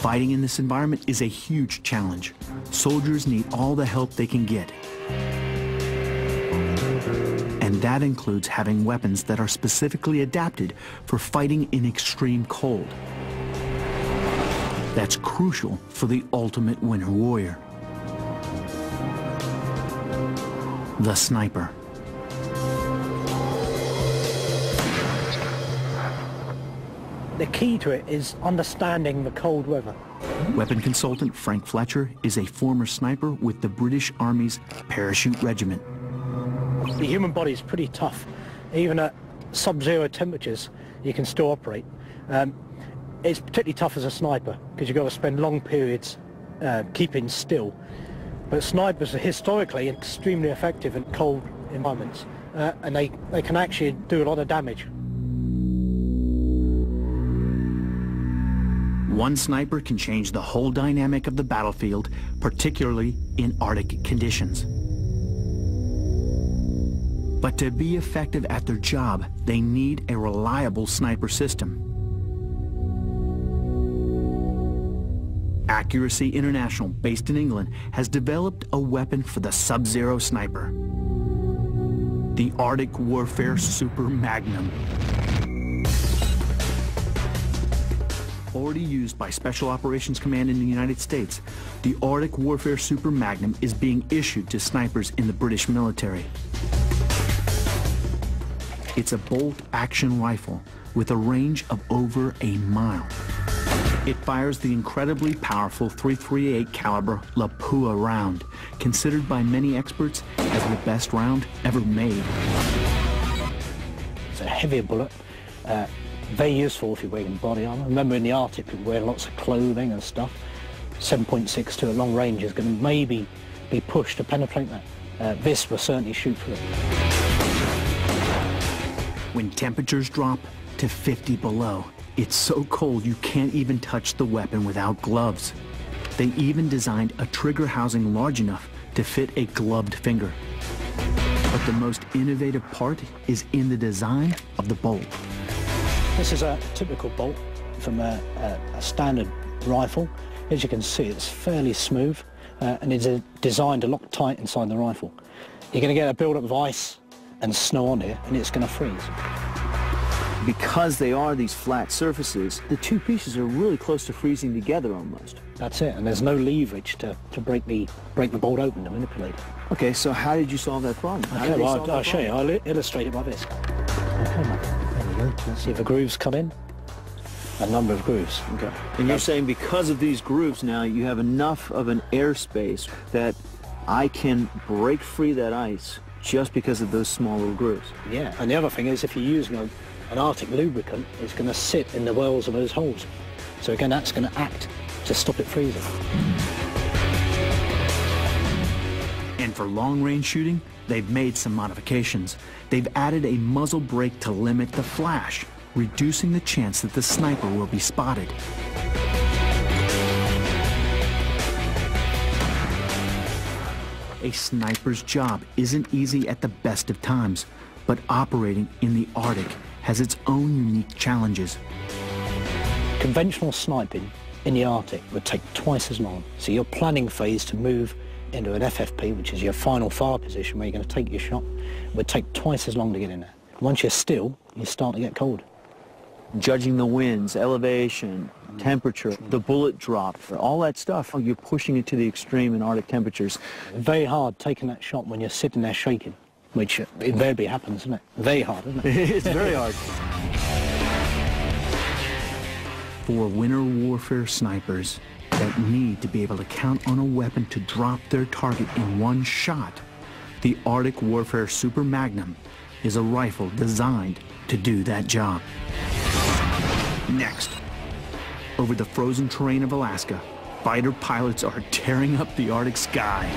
Fighting in this environment is a huge challenge. Soldiers need all the help they can get. And that includes having weapons that are specifically adapted for fighting in extreme cold. That's crucial for the ultimate winter warrior. The sniper. The key to it is understanding the cold weather. Weapon consultant Frank Fletcher is a former sniper with the British Army's Parachute Regiment. The human body is pretty tough. Even at sub-zero temperatures, you can still operate. It's particularly tough as a sniper because you've got to spend long periods keeping still. But snipers are historically extremely effective in cold environments, and they can actually do a lot of damage. One sniper can change the whole dynamic of the battlefield, particularly in Arctic conditions. But to be effective at their job, they need a reliable sniper system. Accuracy International, based in England, has developed a weapon for the Sub-Zero sniper. The Arctic Warfare Super Magnum. Already used by Special Operations Command in the United States, the Arctic Warfare Super Magnum is being issued to snipers in the British military. It's a bolt-action rifle with a range of over a mile. It fires the incredibly powerful .338 caliber Lapua round, considered by many experts as the best round ever made. It's a heavier bullet, very useful if you're wearing body armor. Remember in the Arctic people wear lots of clothing and stuff. 7.62 at long range is going to maybe be pushed to penetrate that. This will certainly shoot through it. When temperatures drop to 50 below, it's so cold you can't even touch the weapon without gloves. They even designed a trigger housing large enough to fit a gloved finger. But the most innovative part is in the design of the bolt. This is a typical bolt from a standard rifle. As you can see, it's fairly smooth and it's designed to lock tight inside the rifle. You're going to get a build-up of ice and snow on here, and it's going to freeze. Because they are these flat surfaces, the two pieces are really close to freezing together almost. That's it, and there's no leverage to break the bolt open to manipulate it. Okay, so how did you solve that problem? Okay, well, I'll show you. I'll illustrate it by this. Okay, there you go. Let's see if the grooves cut in. A number of grooves. Okay. And you're saying because of these grooves now, you have enough of an airspace that I can break free that ice just because of those small little grooves. Yeah, and the other thing is if you're using an Arctic lubricant, it's going to sit in the wells of those holes. So again, that's going to act to stop it freezing. And for long-range shooting, they've made some modifications. They've added a muzzle brake to limit the flash, reducing the chance that the sniper will be spotted. A sniper's job isn't easy at the best of times, but operating in the Arctic has its own unique challenges. Conventional sniping in the Arctic would take twice as long. So your planning phase to move into an FFP, which is your final fire position where you're going to take your shot, would take twice as long to get in there. Once you're still, you start to get cold. Judging the winds, elevation, temperature, the bullet drop, all that stuff, you're pushing it to the extreme in Arctic temperatures. Very hard taking that shot when you're sitting there shaking, which invariably happens, isn't it? Very hard, isn't it? It's very hard. For winter warfare snipers that need to be able to count on a weapon to drop their target in one shot, the Arctic Warfare Super Magnum is a rifle designed to do that job. Next, over the frozen terrain of Alaska, fighter pilots are tearing up the Arctic sky.